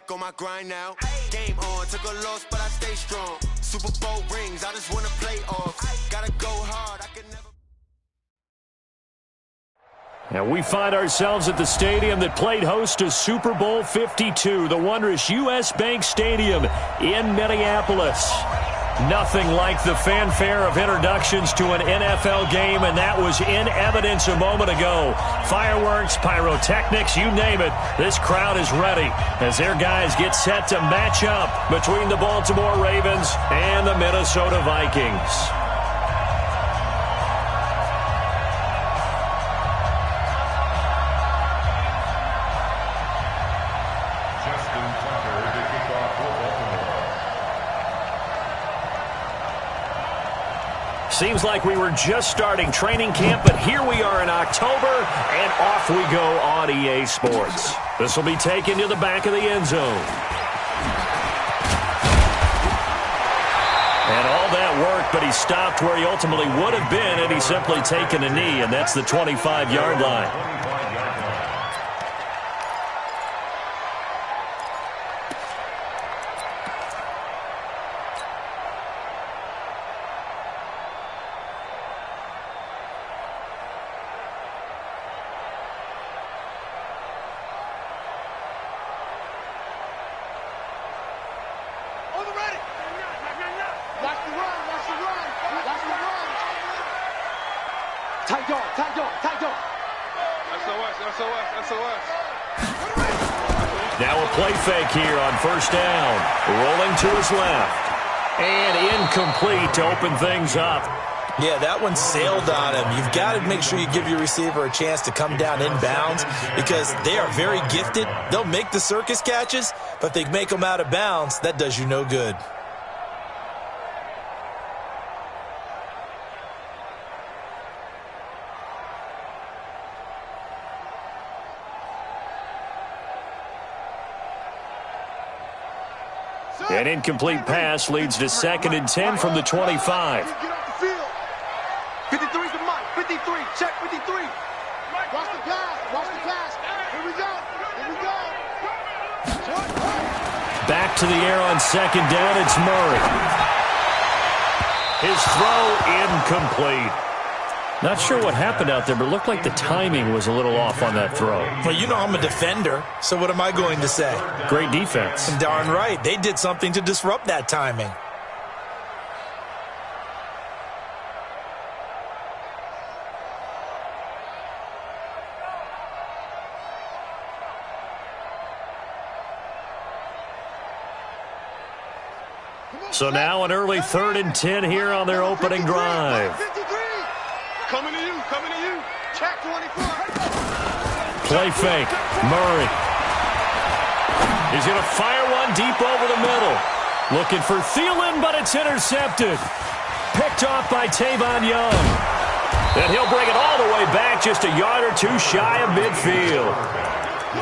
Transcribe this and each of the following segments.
back on my grind now. Game on, took a loss, but I stay strong. Super Bowl rings, I just wanna play off. Gotta go hard, I can never. And we find ourselves at the stadium that played host to Super Bowl 52, the wondrous U.S. Bank Stadium in Minneapolis. Nothing like the fanfare of introductions to an NFL game, and that was in evidence a moment ago. Fireworks, pyrotechnics, you name it. This crowd is ready as their guys get set to match up between the Baltimore Ravens and the Minnesota Vikings. Seems like we were just starting training camp, but here we are in October, and off we go on EA Sports. This will be taken to the back of the end zone. And all that work, but he stopped where he ultimately would have been had he simply taken a knee, and that's the 25-yard line. Now a play fake here on first down. Rolling to his left. And incomplete to open things up. Yeah, that one sailed on him. You've got to make sure you give your receiver a chance to come down inbounds because they are very gifted. They'll make the circus catches, but if they make them out of bounds, that does you no good. An incomplete pass leads to 2nd and 10 from the 25. Get off the field. 53's the mark. 53. Check 53. Watch the pass. Watch the pass. Here we go. Here we go. Back to the air on 2nd down. It's Murray. His throw incomplete. Not sure what happened out there, but it looked like the timing was a little off on that throw. Well, you know I'm a defender, so what am I going to say? Great defense. Darn right. They did something to disrupt that timing. So now an early 3rd and 10 here on their opening drive. Coming to you, coming to you. Check 24. Play fake. Murray. He's going to fire one deep over the middle. Looking for Thielen, but it's intercepted. Picked off by Tavon Young. And he'll bring it all the way back, just a yard or two shy of midfield.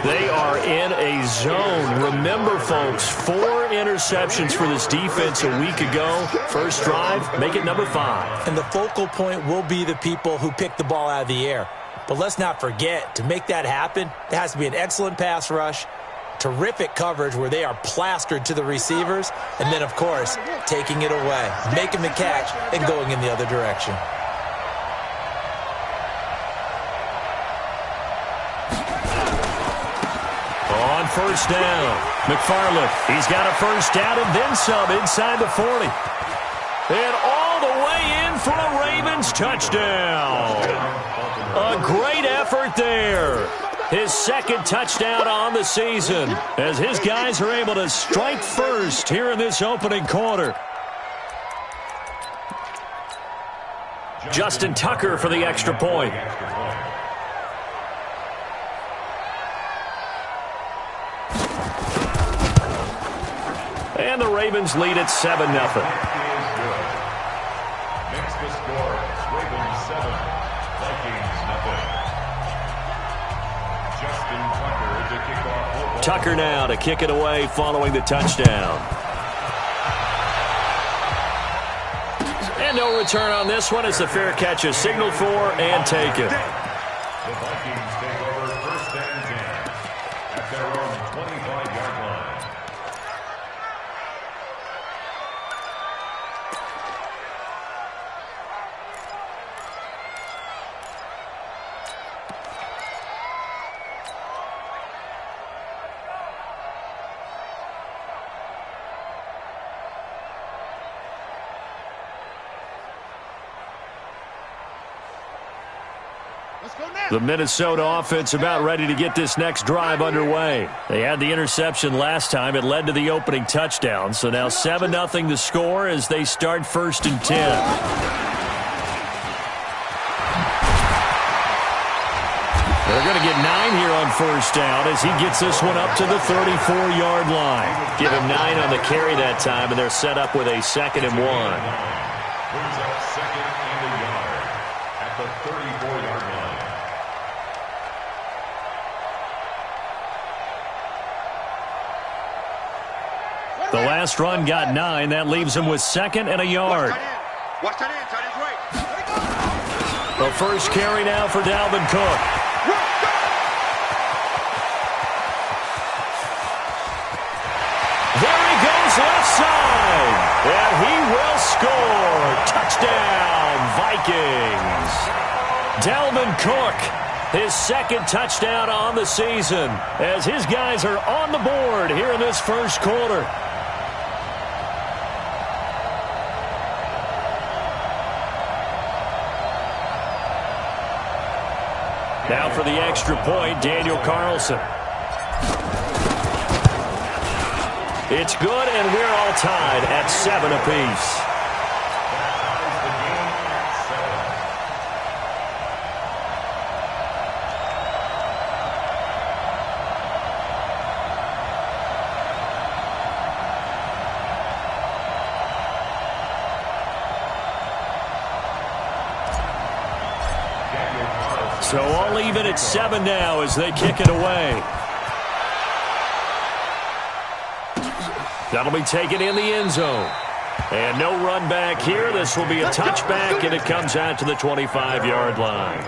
They are in a zone. Remember, folks, 4 interceptions for this defense a week ago. First drive, make it number 5. And the focal point will be the people who pick the ball out of the air. But let's not forget, to make that happen, there has to be an excellent pass rush, terrific coverage where they are plastered to the receivers, and then, of course, taking it away, making the catch, and going in the other direction. On first down, McFarland, he's got a first down and then some inside the 40. And all the way in for a Ravens touchdown. A great effort there. His 2nd touchdown on the season as his guys are able to strike first here in this opening quarter. Justin Tucker for the extra point. And the Ravens lead at 7-0. Next to score, Ravens 7, Vikings 0. Justin Tucker to kick off. Tucker now to kick it away following the touchdown. And no return on this one as the fair catch is signaled for and taken. The Vikings take over 1st and 10 at their own 25-yard line. The Minnesota offense about ready to get this next drive underway. They had the interception last time. It led to the opening touchdown. So now 7-0 the score as they start 1st and 10. They're going to get 9 here on 1st down as he gets this one up to the 34-yard line. Give him 9 on the carry that time, and they're set up with a 2nd and 1. Brings up 2nd and a yard at the 34-yard line. The last run got 9. That leaves him with 2nd and a yard. Watch that in, tight end's right. The first carry now for Dalvin Cook. There he goes left side. And he will score. Touchdown, Vikings. Dalvin Cook, his 2nd touchdown on the season as his guys are on the board here in this 1st quarter. Now for the extra point, Daniel Carlson. It's good, and we're all tied at 7 apiece. So all even at 7 now as they kick it away. That'll be taken in the end zone. And no run back here. This will be a touchback, and it comes out to the 25-yard line.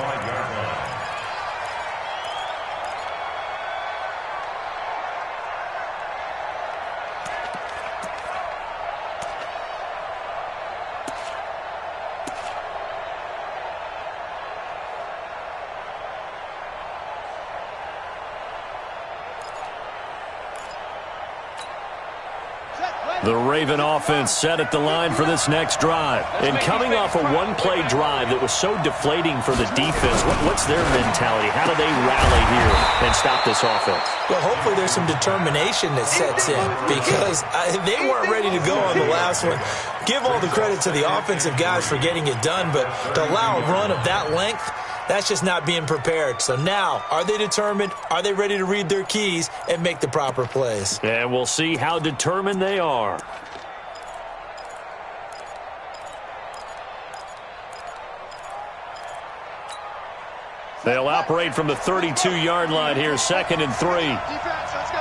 The Raven offense set at the line for this next drive. And coming off a one-play drive that was so deflating for the defense, what's their mentality? How do they rally here and stop this offense? Well, hopefully there's some determination that sets in because they weren't ready to go on the last one. Give all the credit to the offensive guys for getting it done, but to allow a run of that length, that's just not being prepared. So now, are they determined? Are they ready to read their keys and make the proper plays? And we'll see how determined they are. They'll operate from the 32-yard line here, 2nd and 3. Defense, let's go.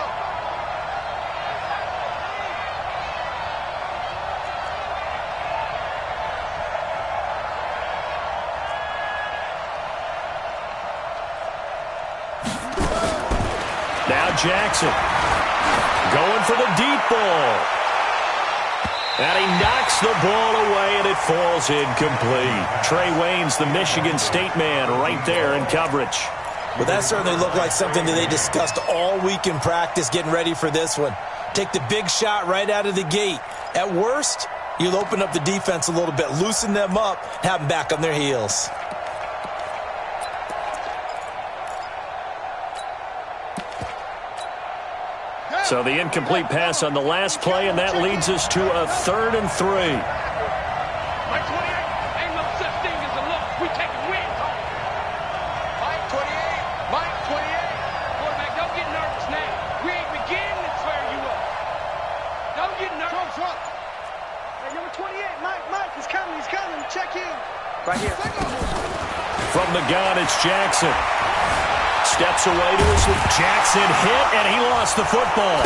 Now Jackson going for the deep ball. And he knocks the ball away, and it falls incomplete. Trey Waynes, the Michigan State man, right there in coverage. Well, that certainly looked like something that they discussed all week in practice, getting ready for this one. Take the big shot right out of the gate. At worst, you'll open up the defense a little bit, loosen them up, have them back on their heels. So the incomplete pass on the last play, and that leads us to a 3rd and 3. Mike 28, ain't no such thing as a loss. We taking wins home. Mike 28. Quarterback, don't get nervous now. We ain't beginning to swear you up. Don't get nervous. Hey, number 28, Mike, he's coming. Check in. Right here. From the gun, it's Jackson. Steps away to his left. Jackson hit, and he lost the football.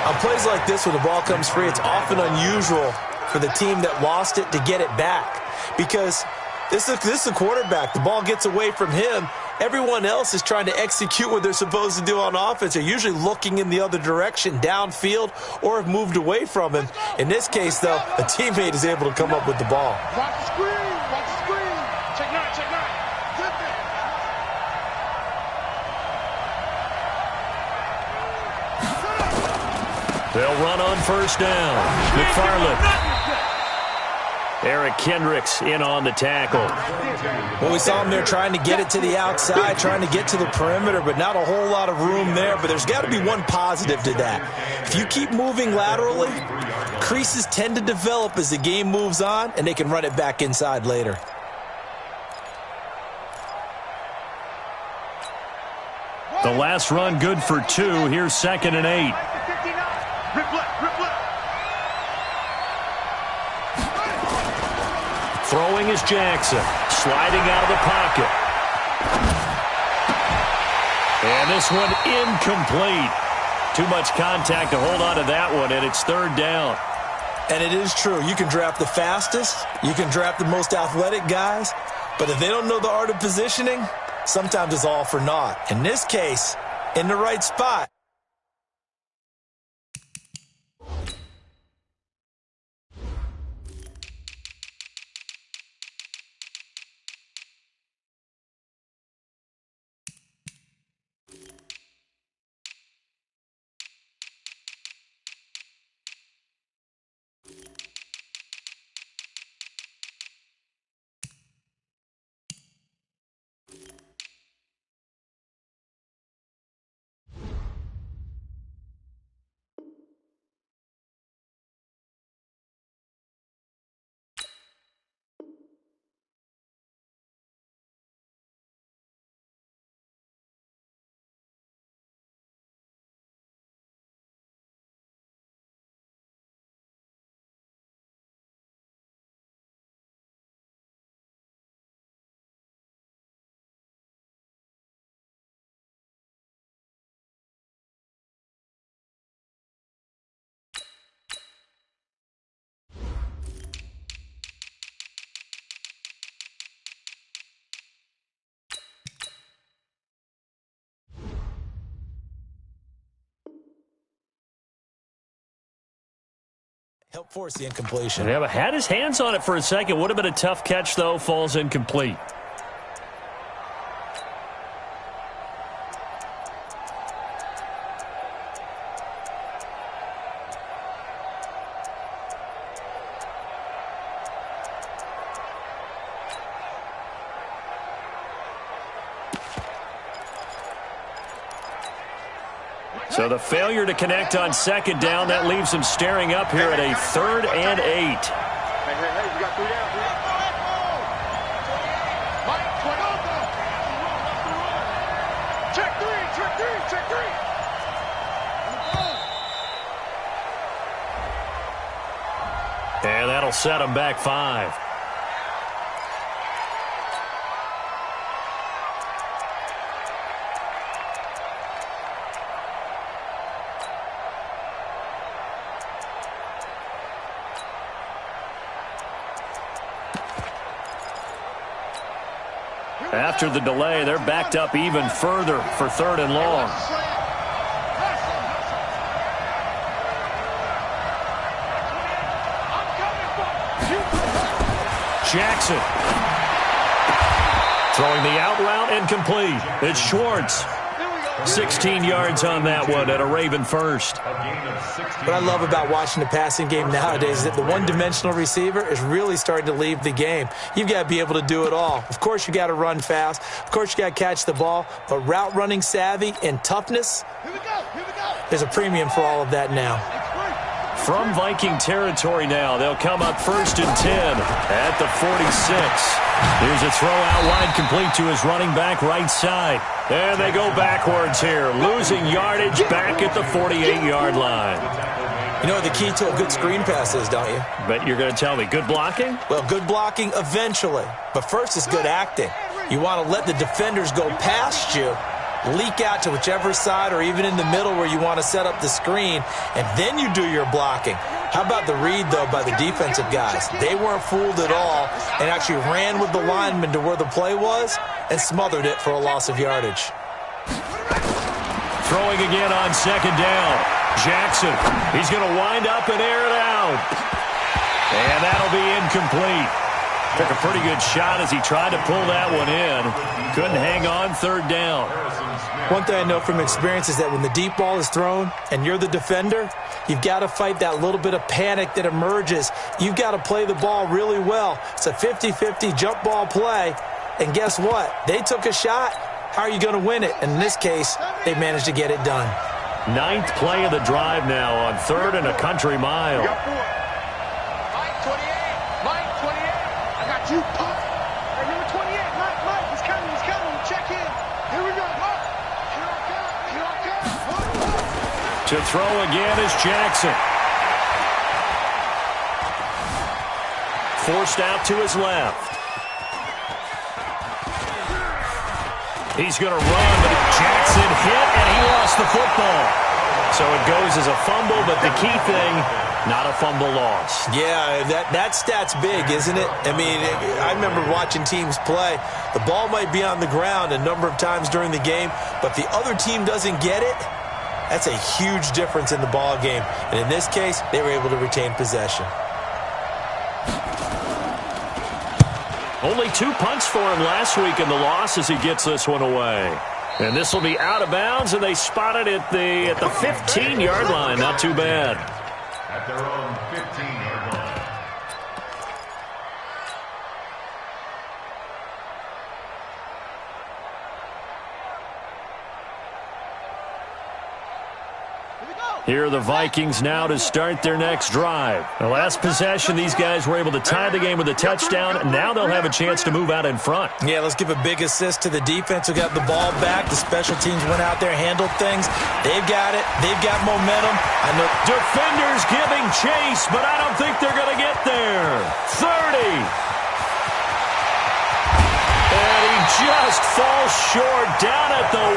On plays like this, when the ball comes free, it's often unusual for the team that lost it to get it back. Because this is a quarterback. The ball gets away from him. Everyone else is trying to execute what they're supposed to do on offense. They're usually looking in the other direction, downfield, or have moved away from him. In this case, though, a teammate is able to come up with the ball. Watch the screen. Check nine. They'll run on 1st down. McFarland. Eric Kendricks in on the tackle. Well, we saw him there trying to get it to the outside, trying to get to the perimeter, but not a whole lot of room there. But there's got to be one positive to that. If you keep moving laterally, creases tend to develop as the game moves on, and they can run it back inside later. The last run good for 2. Here's 2nd and 8. Throwing is Jackson. Sliding out of the pocket. And this one incomplete. Too much contact to hold on to that one, and it's 3rd down. And it is true. You can draft the fastest. You can draft the most athletic guys. But if they don't know the art of positioning, sometimes it's all for naught. In this case, in the right spot. Help force the incompletion. Yeah, but had his hands on it for a second. Would have been a tough catch, though. Falls incomplete. So the failure to connect on 2nd down, that leaves him staring up here at a 3rd and 8. Hey, you got 3 down. Check 3, check 3, check 3. And that'll set him back 5. After the delay, they're backed up even further for 3rd and long. Jackson. Throwing the out route incomplete. It's Schwartz. 16 yards on that one at a Raven first. What I love about watching the passing game nowadays is that the one-dimensional receiver is really starting to leave the game. You've got to be able to do it all. Of course, you got to run fast. Of course, you got to catch the ball. But route running savvy and toughness, there's a premium for all of that now. From Viking territory now, they'll come up 1st and 10 at the 46. Here's a throw out wide complete to his running back right side. And they go backwards here, losing yardage back at the 48-yard line. You know what the key to a good screen pass is, don't you? But you're going to tell me, good blocking? Well, good blocking eventually. But first is good acting. You want to let the defenders go past you, leak out to whichever side or even in the middle where you want to set up the screen, and then you do your blocking. How about the read, though, by the defensive guys? They weren't fooled at all and actually ran with the lineman to where the play was and smothered it for a loss of yardage. Throwing again on 2nd down. Jackson, he's going to wind up and air it out. And that'll be incomplete. Took a pretty good shot as he tried to pull that one in. Couldn't hang on, third down. One thing I know from experience is that when the deep ball is thrown and you're the defender, you've got to fight that little bit of panic that emerges. You've got to play the ball really well. It's a 50-50 jump ball play. And guess what? They took a shot. How are you going to win it? And in this case, they managed to get it done. 9th play of the drive now on 3rd and a country mile. Mike 28. Mike 28. I got you. Hey, number 28. Mike, he's coming. Check in. Here we go. Here I come. To throw again is Jackson. Forced out to his left. He's going to run, but Jackson hit, and he lost the football. So it goes as a fumble, but the key thing, not a fumble loss. Yeah, that stat's big, isn't it? I mean, I remember watching teams play. The ball might be on the ground a number of times during the game, but the other team doesn't get it. That's a huge difference in the ball game. And in this case, they were able to retain possession. Only 2 punts for him last week in the loss as he gets this one away. And this will be out of bounds, and they spot it at the 15-yard line. Not too bad. At their own 15-yard line. Here are the Vikings now to start their next drive. The last possession, these guys were able to tie the game with a touchdown, and now they'll have a chance to move out in front. Yeah, let's give a big assist to the defense who got the ball back. The special teams went out there, handled things. They've got it. They've got momentum. I know defenders giving chase, but I don't think they're going to get there. 30. And he just falls short down at the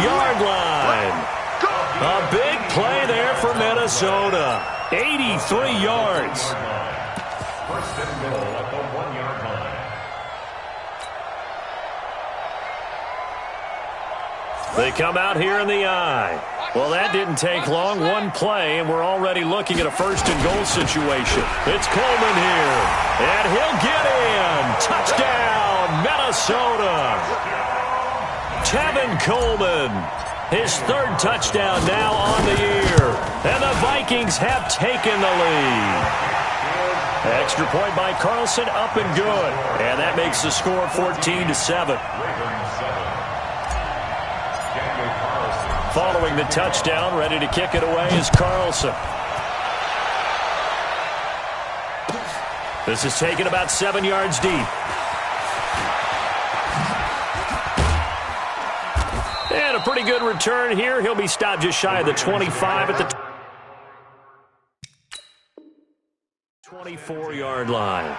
1-yard line. A big play there for Minnesota. 83 yards. First and goal at the 1-yard line. They come out here in the eye. Well, that didn't take long. One play, and we're already looking at a first-and-goal situation. It's Coleman here, and he'll get in. Touchdown, Minnesota. Tevin Coleman. His 3rd touchdown now on the year. And the Vikings have taken the lead. Extra point by Carlson, up and good. And that makes the score 14-7. Following the touchdown, ready to kick it away is Carlson. This is taken about 7 yards deep. And a pretty good return here. He'll be stopped just shy of the 25 at the 24-yard line.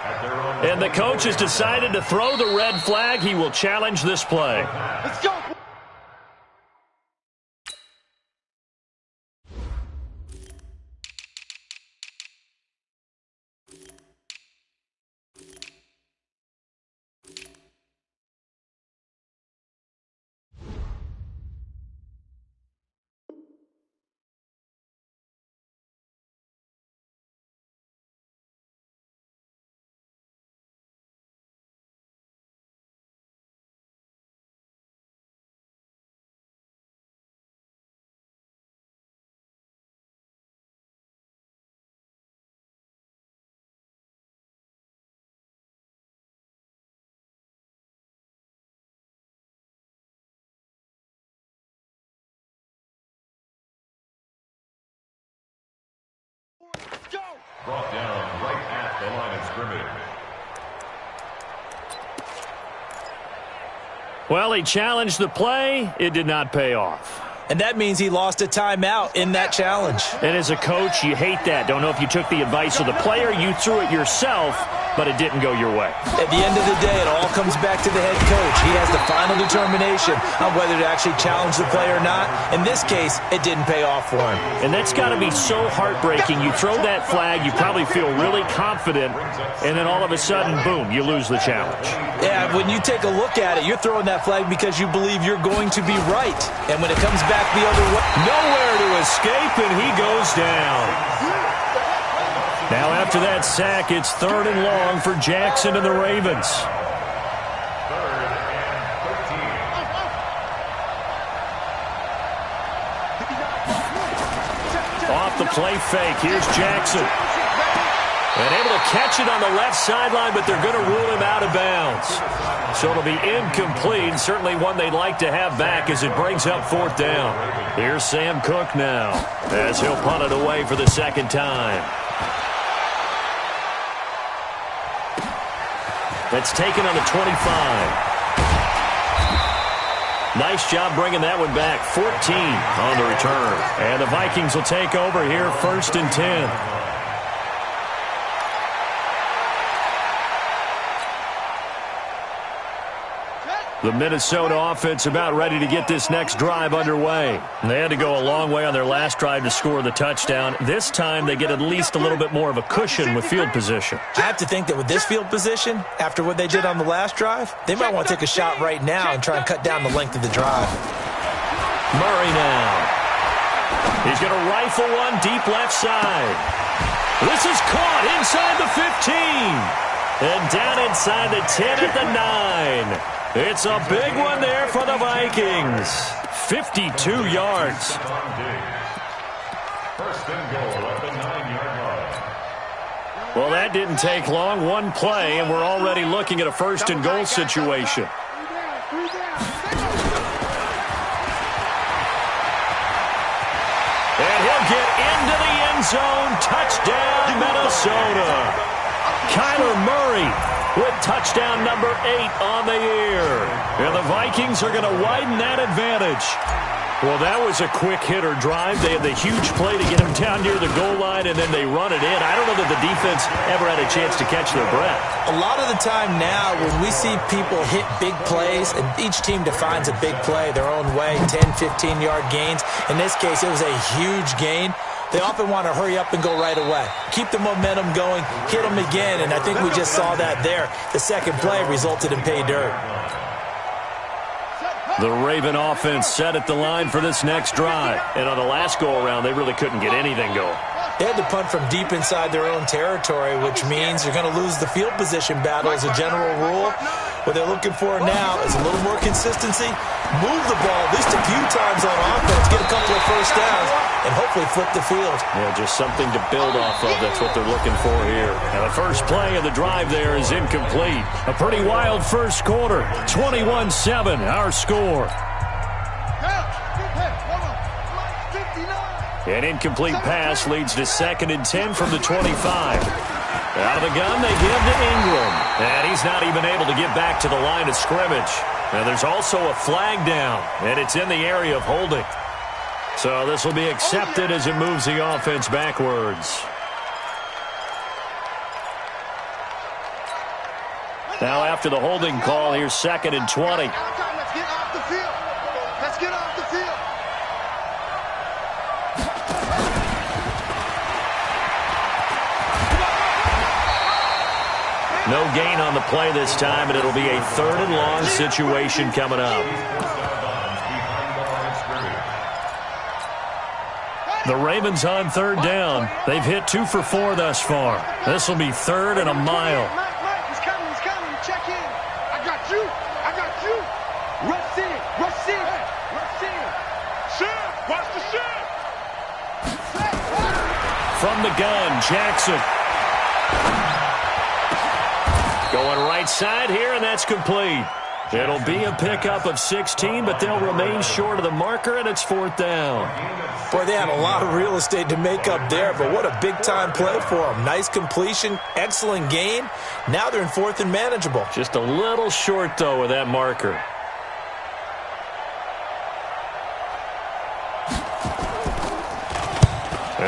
And the coach has decided to throw the red flag. He will challenge this play. Let's go. Brought down right at the line of scrimmage. Well, he challenged the play. It did not pay off. And that means he lost a timeout in that challenge. And as a coach, you hate that. Don't know if you took the advice of the player, you threw it yourself, but it didn't go your way. At the end of the day, it all comes back to the head coach. He has the final determination on whether to actually challenge the play or not. In this case, it didn't pay off for him. And that's got to be so heartbreaking. You throw that flag, you probably feel really confident, and then all of a sudden, boom, you lose the challenge. Yeah, when you take a look at it, you're throwing that flag because you believe you're going to be right. And when it comes back the other way, nowhere to escape, and he goes down. Now after that sack, it's 3rd and long for Jackson and the Ravens. 3rd and 13. Off the play fake, here's Jackson. And able to catch it on the left sideline, but they're going to rule him out of bounds. So it'll be incomplete, certainly one they'd like to have back as it brings up 4th down. Here's Sam Cook now as he'll punt it away for the 2nd time. That's taken on the 25. Nice job bringing that one back. 14 on the return. And the Vikings will take over here 1st and 10. The Minnesota offense about ready to get this next drive underway. They had to go a long way on their last drive to score the touchdown. This time they get at least a little bit more of a cushion with field position. I have to think that with this field position, after what they did on the last drive, they might want to take a shot right now and try and cut down the length of the drive. Murray now. He's going to rifle one deep left side. This is caught inside the 15. And down inside the 10 at the 9. It's a big one there for the Vikings. 52 yards. 1st and goal at the 9-yard line. Well, that didn't take long. One play, and we're already looking at a 1st and goal situation. And he'll get into the end zone. Touchdown, Minnesota. Kyler Murray with touchdown number 8 on the year. And the Vikings are going to widen that advantage. Well, that was a quick hitter drive. They had the huge play to get him down near the goal line, and then they run it in. I don't know that the defense ever had a chance to catch their breath. A lot of the time now when we see people hit big plays, and each team defines a big play their own way, 10, 15-yard gains. In this case, it was a huge gain. They often want to hurry up and go right away. Keep the momentum going, hit them again, and I think we just saw that there. The second play resulted in pay dirt. The Raven offense set at the line for this next drive. And on the last go-around, they really couldn't get anything going. They had to punt from deep inside their own territory, which means you're going to lose the field position battle as a general rule. What they're looking for now is a little more consistency, move the ball at least a few times on offense, get a couple of first downs, and hopefully flip the field. Yeah, just something to build off of. That's what they're looking for here. Now, the first play of the drive there is incomplete. A pretty wild first quarter. 21-7, our score. An incomplete pass leads to 2nd and 10 from the 25. Out of the gun, they give to Ingram. And he's not even able to get back to the line of scrimmage. Now, there's also a flag down, and it's in the area of holding. So this will be accepted as it moves the offense backwards. Now, after the holding call, here's 2nd and 20. Let's get off the field. Let's get off the field. No gain on the play this time, and it'll be a 3rd and long situation coming up. The Ravens on 3rd down. They've hit 2 for 4 thus far. This will be 3rd and a mile. Mike, he's coming, check in. I got you. Rush in. Shit, watch the shit. From the gun, Jackson. Going right side here, and that's complete. It'll be a pickup of 16, but they'll remain short of the marker, and it's 4th down. Boy, they had a lot of real estate to make up there, but what a big-time play for them. Nice completion, excellent gain. Now they're in 4th and manageable. Just a little short, though, with that marker.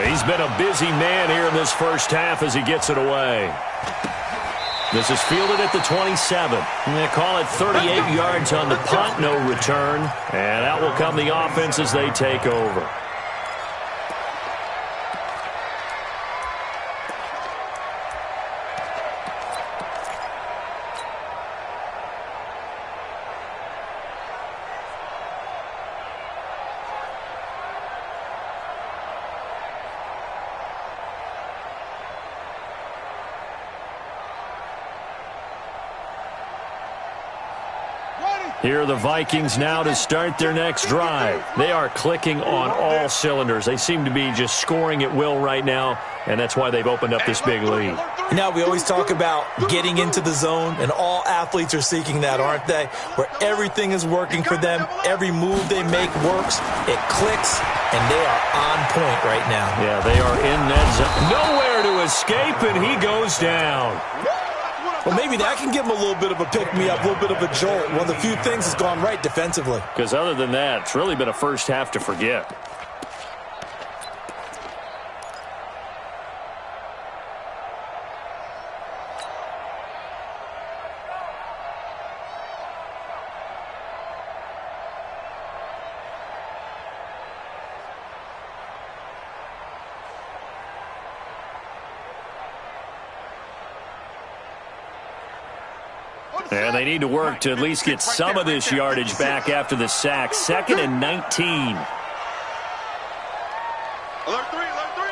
He's been a busy man here in this first half as he gets it away. This is fielded at the 27. They call it 38 yards on the punt, no return. And out will come the offense as they take over. Here are the Vikings now to start their next drive. They are clicking on all cylinders. They seem to be just scoring at will right now, and that's why they've opened up this big lead. Now, we always talk about getting into the zone, and all athletes are seeking that, aren't they? Where everything is working for them, every move they make works, it clicks, and they are on point right now. Yeah, they are in that zone. Nowhere to escape, and he goes down. Well, maybe that can give him a little bit of a pick-me-up, a little bit of a jolt. One of the few things that's gone right defensively. Because other than that, it's really been a first half to forget. And they need to work to at least get some of this yardage back after the sack. 2nd and 19. Alert 3, alert 3.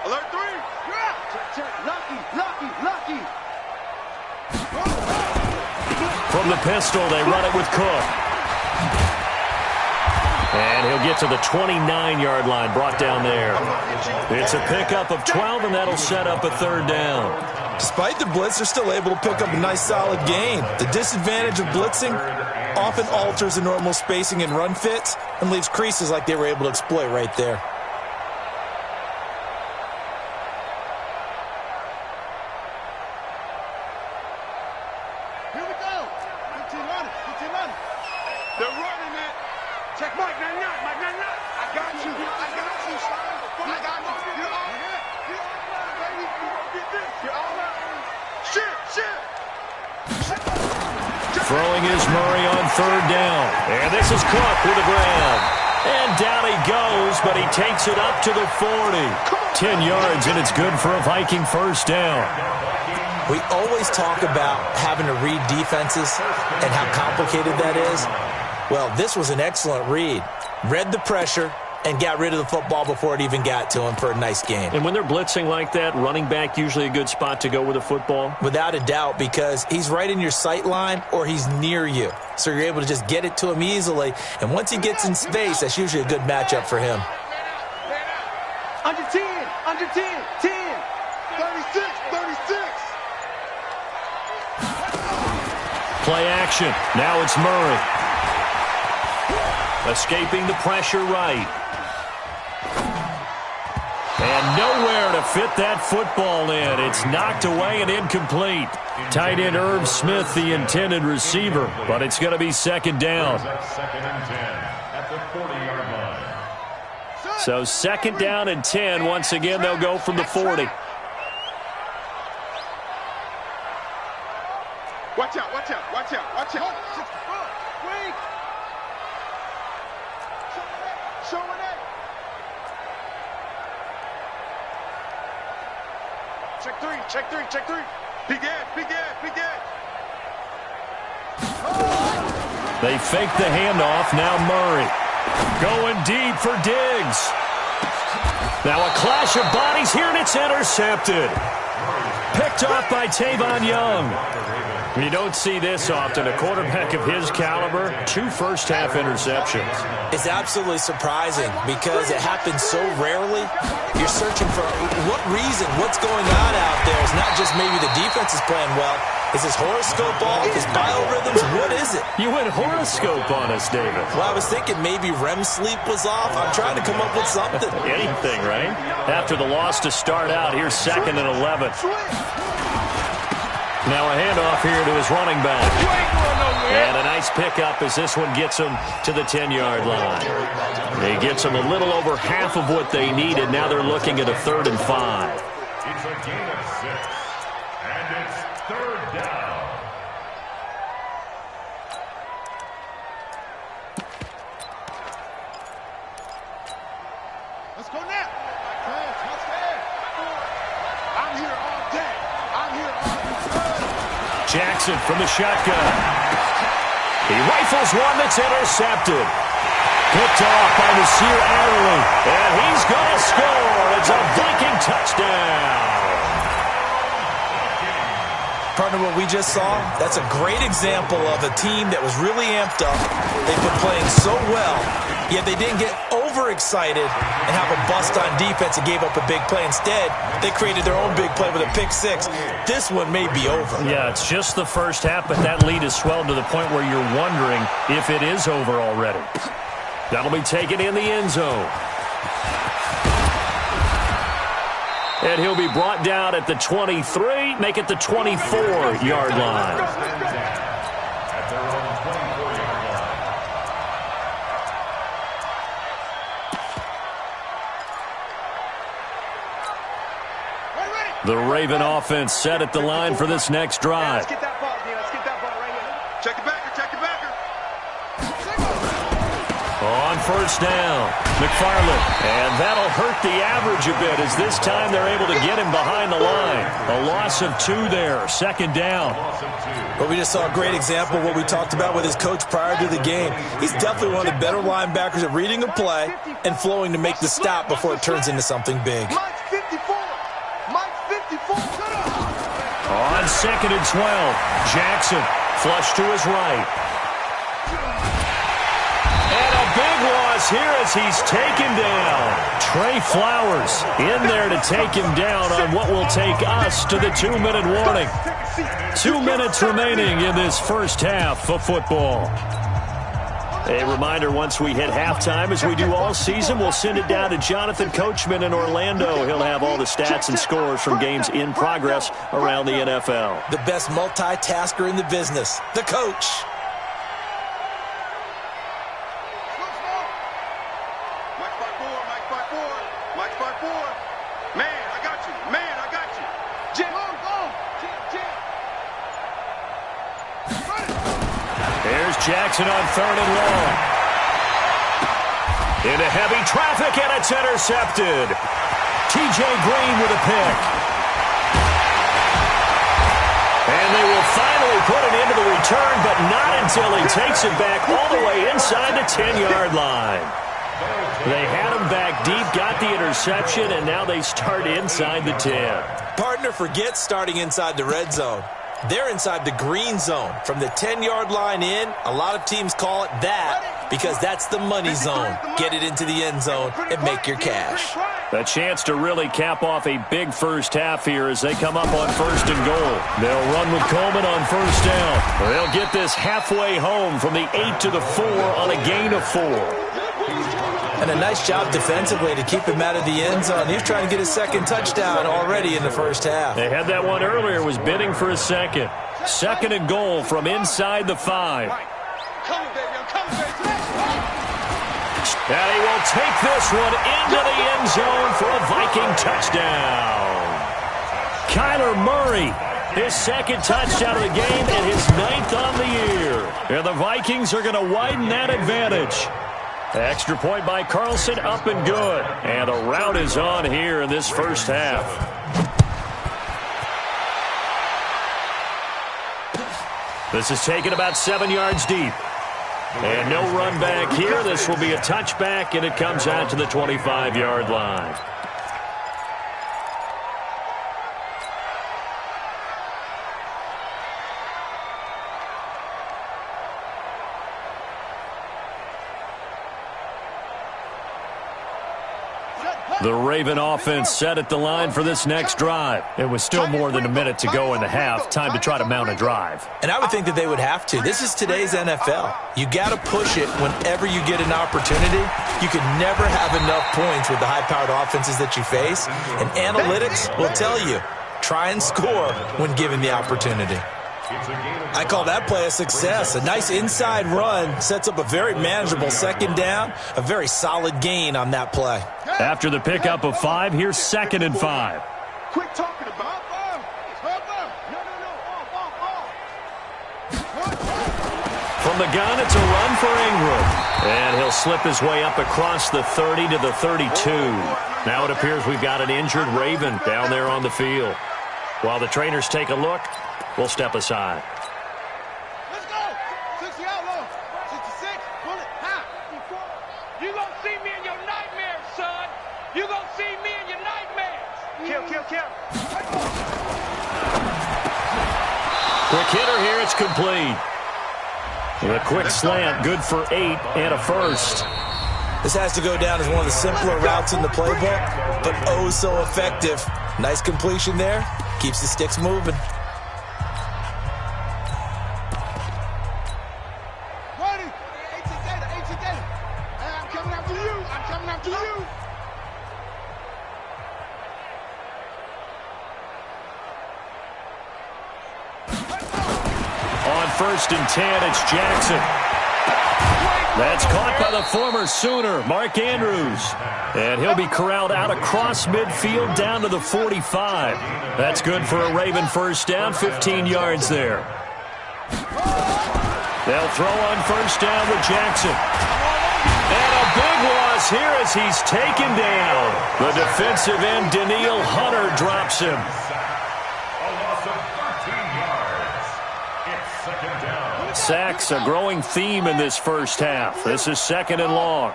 Alert 3. Check. Lucky. From the pistol, they run it with Cook. And he'll get to the 29-yard line, brought down there. It's a pickup of 12, and that'll set up a 3rd down. Despite the blitz, they're still able to pick up a nice, solid gain. The disadvantage of blitzing often alters the normal spacing and run fits and leaves creases like they were able to exploit right there. Here we go. 15 running. They're running it. Check Mike, not. I got you. Son. I got you. You're all right. Baby. Get this. You're all right. Shit. Throwing is Murray on 3rd down. And this is Cook with a grab. And down he goes, but he takes it up to the 40. 10 yards, and it's good for a Viking 1st down. We always talk about having to read defenses and how complicated that is. Well, this was an excellent read. Read the pressure and got rid of the football before it even got to him for a nice game. And when they're blitzing like that, running back usually a good spot to go with a football? Without a doubt, because he's right in your sight line or he's near you. So you're able to just get it to him easily. And once he gets in space, that's usually a good matchup for him. Under 10. 10. 36. Play action. Now it's Murray. Escaping the pressure right. And nowhere to fit that football in. It's knocked away and incomplete. Tight end Irv Smith, the intended receiver, but it's going to be 2nd down. 2nd and 10 at the 40-yard line. So 2nd down and 10. Once again, they'll go from the 40. Watch out. Wait. Showing it. Check 3. Big Ed. They fake the handoff. Now Murray going deep for Diggs. Now a clash of bodies here, and it's intercepted. Picked off by Tavon Young. You don't see this often. A quarterback of his caliber, 2 first-half interceptions. It's absolutely surprising because it happens so rarely. You're searching for what reason, what's going on out there. It's not just maybe the defense is playing well. Is his horoscope off? His biorhythms? What is it? You went horoscope on us, David. Well, I was thinking maybe REM sleep was off. I'm trying to come up with something. Anything, right? After the loss to start out, here's 2nd and 11. Now a handoff here to his running back. And a nice pickup as this one gets him to the 10-yard line. He gets them a little over half of what they needed. Now they're looking at a 3rd and 5. It's a gain of 6, and it's 3rd down. Let's go now. I'm here all day. Jackson from the shotgun. He rifles one that's intercepted. Picked off by Nasir Adderley. And he's going to score. It's a Viking touchdown. Partner, what we just saw, that's a great example of a team that was really amped up. They've been playing so well, yet they didn't get overexcited and have a bust on defense and gave up a big play. Instead, they created their own big play with a pick six. This one may be over. Yeah, it's just the first half, but that lead has swelled to the point where you're wondering if it is over already. That'll be taken in the end zone. And he'll be brought down at the 23, make it the 24-yard line. At their own 24-yard line. The Raven offense set at the line for this next drive. Let's get that ball, Dean. Let's get that ball right here. Check it backer, check it backer. On first down, McFarland. And that'll hurt the average a bit as this time they're able to get him behind the line. A loss of 2 there, second down. But we just saw a great example of what we talked about with his coach prior to the game. He's definitely one of the better linebackers at reading a play and flowing to make the stop before it turns into something big. Mike's 54. Mike's 54. On second and 12, Jackson flush to his right. And a big loss here as he's taken down. Trey Flowers in there to take him down on what will take us to the 2-minute warning. 2 minutes remaining in this first half of football. A reminder, once we hit halftime, as we do all season, we'll send it down to Jonathan Coachman in Orlando. He'll have all the stats and scores from games in progress around the NFL. The best multitasker in the business, the coach. Jackson on third and long. Into heavy traffic, and it's intercepted. T.J. Green with a pick. And they will finally put it into the return, but not until he takes it back all the way inside the 10-yard line. They had him back deep, got the interception, and now they start inside the 10. Partner, forget starting inside the red zone. They're inside the green zone. From the 10-yard line in, a lot of teams call it that because that's the money zone. Get it into the end zone and make your cash. A chance to really cap off a big first half here as they come up on first and goal. They'll run with Coleman on first down. They'll get this halfway home from the 8 to the 4 on a gain of 4. And a nice job defensively to keep him out of the end zone. He's trying to get his second touchdown already in the first half. They had that one earlier, was bidding for a second. Second and goal from inside the 5. And he will take this one into the end zone for a Viking touchdown. Kyler Murray, his second touchdown of the game and his 9th on the year. And the Vikings are going to widen that advantage. Extra point by Carlson, up and good. And the rout is on here in this first half. This is taken about 7 yards deep. And no run back here. This will be a touchback, and it comes out to the 25-yard line. The Raven offense set at the line for this next drive. It was still more than a minute to go in the half. Time to try to mount a drive. And I would think that they would have to. This is today's NFL. You got to push it whenever you get an opportunity. You can never have enough points with the high-powered offenses that you face. And analytics will tell you, try and score when given the opportunity. I call that play a success. A nice inside run sets up a very manageable second down. A very solid gain on that play. After the pickup of 5, here's second and 5. Quit talking about From the gun, it's a run for Ingram. And he'll slip his way up across the 30 to the 32. Now it appears we've got an injured Raven down there on the field. While the trainers take a look, we'll step aside. Let's go. 60 out low. 66. Pull it. High. You gonna see me in your nightmares, son. You gonna see me in your nightmares. Kill. Quick hitter here, it's complete. A quick slant, good for 8 and a first. This has to go down as one of the simpler routes in the playbook, but oh so effective. Nice completion there. Keeps the sticks moving. Ready? 18 data. I'm coming after you. On 1st and 10, it's Jackson. That's caught by the former Sooner, Mark Andrews. And he'll be corralled out across midfield down to the 45. That's good for a Raven first down, 15 yards there. They'll throw on 1st down with Jackson. And a big loss here as he's taken down. The defensive end, Daniil Hunter, drops him. Sacks a growing theme in this first half. This is 2nd and long.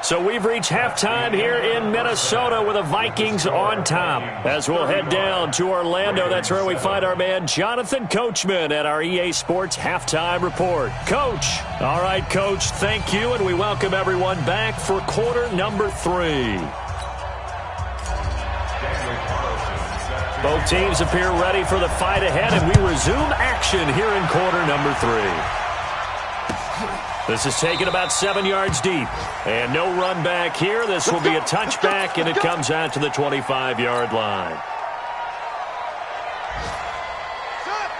So we've reached halftime here in Minnesota with the Vikings on top. As we'll head down to Orlando, that's where we find our man Jonathan Coachman at our EA Sports Halftime Report. Coach. All right, Coach, thank you, and we welcome everyone back for quarter number 3. Both teams appear ready for the fight ahead, and we resume action here in quarter number 3. This is taken about 7 yards deep. And no run back here. This will be a touchback, and it comes out to the 25-yard line.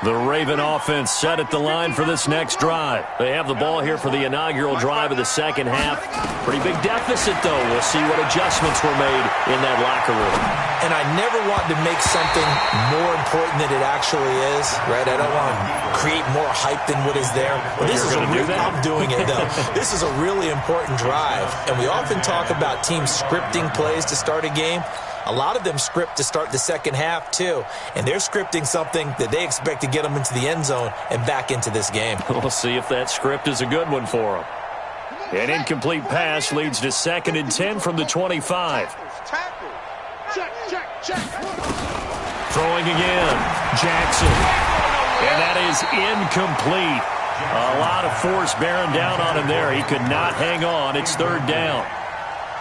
The Raven offense set at the line for this next drive. They have the ball here for the inaugural drive of the second half. Pretty big deficit, though. We'll see what adjustments were made in that locker room. And I never want to make something more important than it actually is, right? I don't want to create more hype than what is there. But this is I'm doing it, though. This is a really important drive. And we often talk about teams scripting plays to start a game. A lot of them script to start the second half, too. And they're scripting something that they expect to get them into the end zone and back into this game. We'll see if that script is a good one for them. An incomplete pass leads to 2nd and 10 from the 25. Check. Throwing again. Jackson. And that is incomplete. A lot of force bearing down on him there. He could not hang on. It's 3rd down.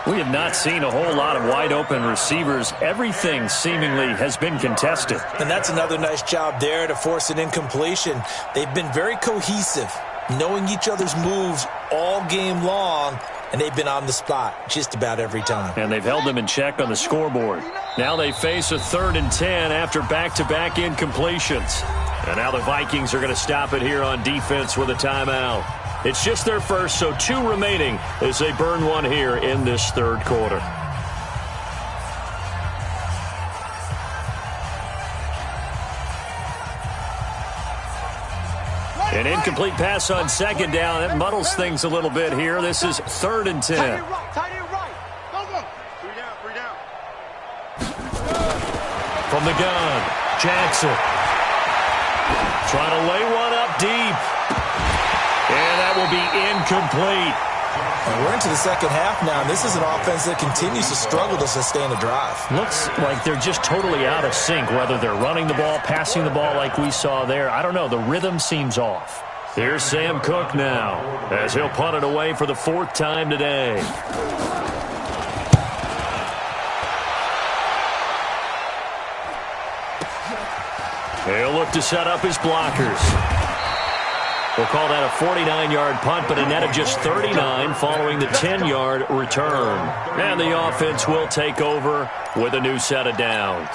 We have not seen a whole lot of wide-open receivers. Everything seemingly has been contested. And that's another nice job there to force an incompletion. They've been very cohesive, knowing each other's moves all game long, and they've been on the spot just about every time. And they've held them in check on the scoreboard. Now they face a 3rd and 10 after back-to-back incompletions. And now the Vikings are going to stop it here on defense with a timeout. It's just their first, so 2 remaining as they burn one here in this 3rd quarter. An incomplete pass on 2nd down. That muddles things a little bit here. This is 3rd and 10. Tight end right. Go. 3 down. From the gun, Jackson. Trying to lay one up deep. And that will be incomplete. And we're into the second half now, and this is an offense that continues to struggle to sustain a drive. Looks like they're just totally out of sync, whether they're running the ball, passing the ball like we saw there. I don't know. The rhythm seems off. Here's Sam Cook now as he'll punt it away for the 4th time today. He'll look to set up his blockers. We'll call that a 49-yard punt, but a net of just 39 following the 10-yard return. And the offense will take over with a new set of downs.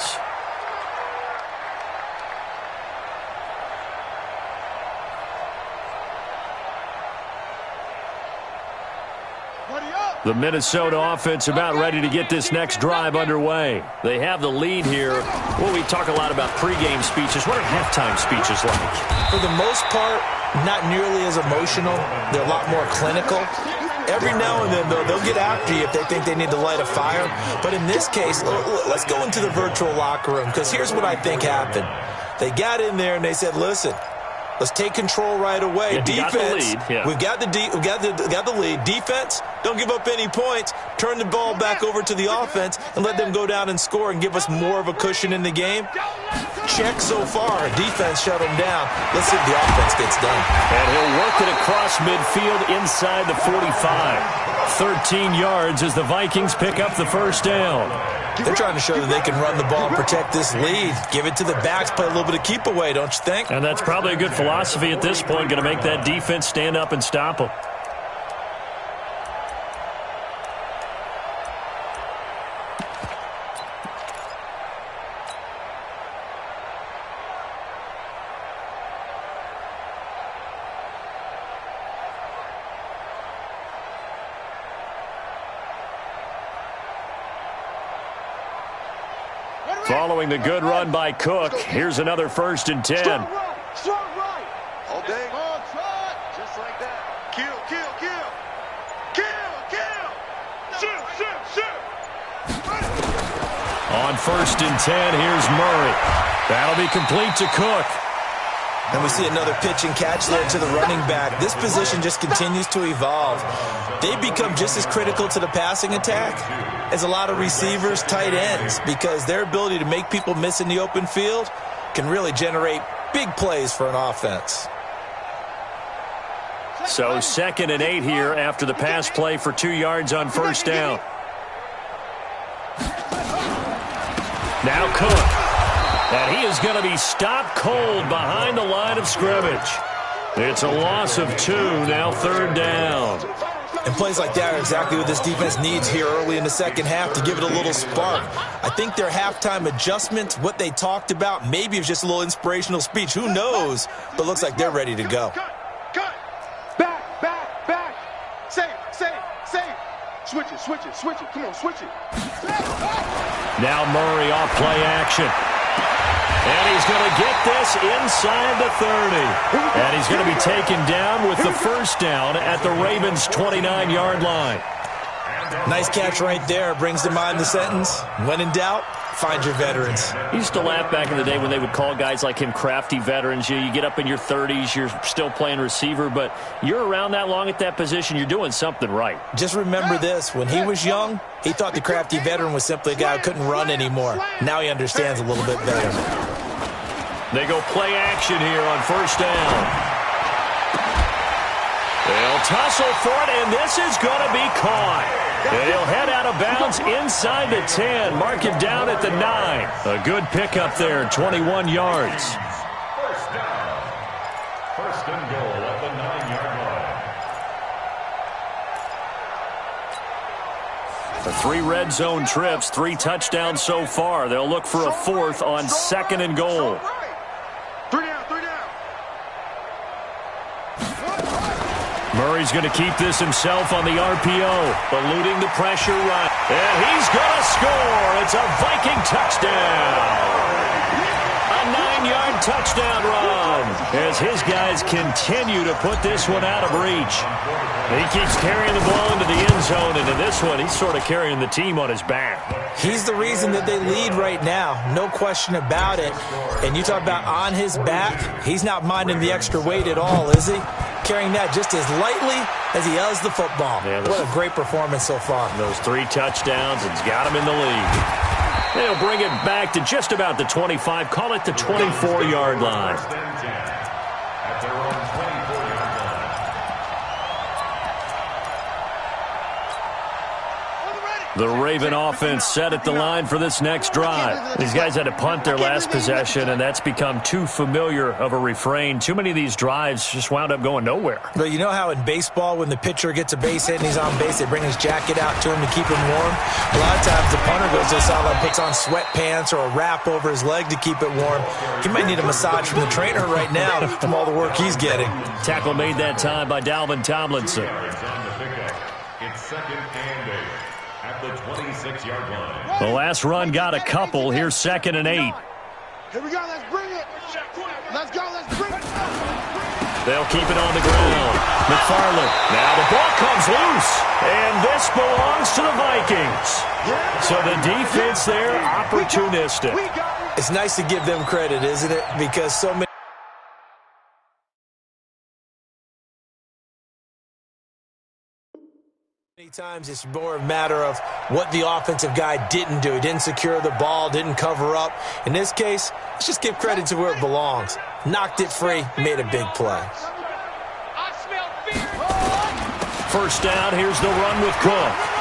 The Minnesota offense about ready to get this next drive underway. They have the lead here. Well, we talk a lot about pregame speeches. What are halftime speeches like? For the most part, not nearly as emotional. They're a lot more clinical. Every now and then, though, they'll get after you if they think they need to light a fire. But in this case, let's go into the virtual locker room, because here's what I think happened. They got in there and they said, listen, Let's take control right away. Yeah, defense, we've got the lead. We've got the lead. Defense, don't give up any points. Turn the ball back over to the offense and let them go down and score and give us more of a cushion in the game. Check so far. Defense shut them down. Let's see if the offense gets done. And he'll work it across midfield inside the 45. 13 yards as the Vikings pick up the first down. They're trying to show that they can run the ball and protect this lead. Give it to the backs, play a little bit of keep away, don't you think? And that's probably a good philosophy at this point, going to make that defense stand up and stop them. Following the good run by Cook, here's another 1st and 10. Strong right. All day. Just like that. Kill. Shoot. On 1st and 10, here's Murray. That'll be complete to Cook. And we see another pitch and catch there to the running back. This position just continues to evolve. They become just as critical to the passing attack as a lot of receivers, tight ends, because their ability to make people miss in the open field can really generate big plays for an offense. So 2nd and 8 here after the pass play for 2 yards on 1st down. Now Cook. And he is going to be stopped cold behind the line of scrimmage. It's a loss of 2, now 3rd down. And plays like that are exactly what this defense needs here early in the second half to give it a little spark. I think their halftime adjustments, what they talked about, maybe it was just a little inspirational speech. Who knows? But looks like they're ready to go. Cut. Back. Save. Switch it. Come on, switch it. Now Murray off play action. And he's going to get this inside the 30. And he's going to be taken down with the 1st down at the Ravens' 29-yard line. Nice catch right there. Brings to mind the sentence, when in doubt, find your veterans. I used to laugh back in the day when they would call guys like him crafty veterans. You get up in your 30s, you're still playing receiver, but you're around that long at that position, you're doing something right. Just remember this. When he was young, he thought the crafty veteran was simply a guy who couldn't run anymore. Now he understands a little bit better. They go play action here on 1st down. They'll tussle for it, and this is going to be caught. And he'll head out of bounds inside the 10. Mark him down at the 9. A good pickup there, 21 yards. 1st down. 1st and goal at the 9-yard line. The 3 red zone trips, 3 touchdowns so far. They'll look for a 4th on 2nd and goal. 3 down. Murray's going to keep this himself on the RPO, eluding the pressure run. And he's going to score. It's a Viking touchdown. A 9-yard touchdown run as his guys continue to put this one out of reach. He keeps carrying the ball into the end zone, and in this one, he's sort of carrying the team on his back. He's the reason that they lead right now, no question about it. And you talk about on his back, he's not minding the extra weight at all, is he? Carrying that just as lightly as he does the football. Yeah, what a great performance so far. Those 3 touchdowns, it's got him in the lead. They'll bring it back to just about the 25, call it the 24-yard line. At their own 24-yard line. The Raven offense set at the line for this next drive. These guys had to punt their last possession, and that's become too familiar of a refrain. Too many of these drives just wound up going nowhere. But you know how in baseball, when the pitcher gets a base hit and he's on base, they bring his jacket out to him to keep him warm? A lot of times the punter goes to the sideline, puts on sweatpants or a wrap over his leg to keep it warm. He might need a massage from the trainer right now from all the work he's getting. Tackle made that time by Dalvin Tomlinson. It's 2nd and 8 at the 26-yard line. The last run got a couple. Here's 2nd and 8. Here we go. Let's bring it. Let's go. Let's bring it. They'll keep it on the ground. McFarland. Now the ball comes loose. And this belongs to the Vikings. So the defense there, opportunistic. It's nice to give them credit, isn't it? Because so many Many times it's more a matter of what the offensive guy didn't do. He didn't secure the ball, didn't cover up. In this case, let's just give credit to where it belongs. Knocked it free, made a big play. First down, here's the run with Cook.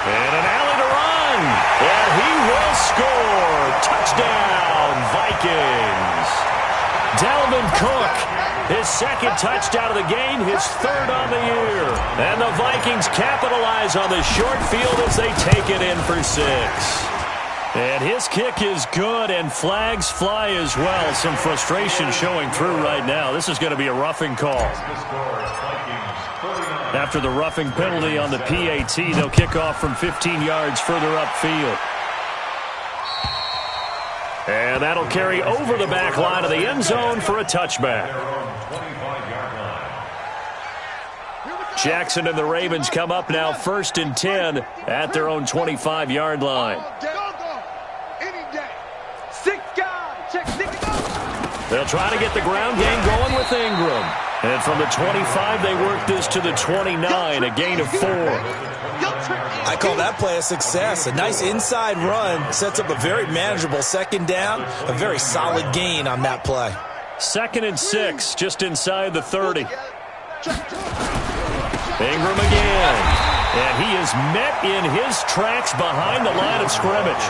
And an alley to run. And he will score. Touchdown, Vikings. Dalvin Cook, his second touchdown of the game, his third on the year. And the Vikings capitalize on the short field as they take it in for 6. And his kick is good, and flags fly as well. Some frustration showing through right now. This is going to be a roughing call. After the roughing penalty on the PAT, they'll kick off from 15 yards further upfield. And that'll carry over the back line of the end zone for a touchback. Jackson and the Ravens come up now 1st and 10 at their own 25-yard line. They'll try to get the ground game going with Ingram. And from the 25, they work this to the 29, a gain of 4. I call that play a success. A nice inside run sets up a very manageable second down, a very solid gain on that play. 2nd and 6, just inside the 30. Ingram again. And he is met in his tracks behind the line of scrimmage.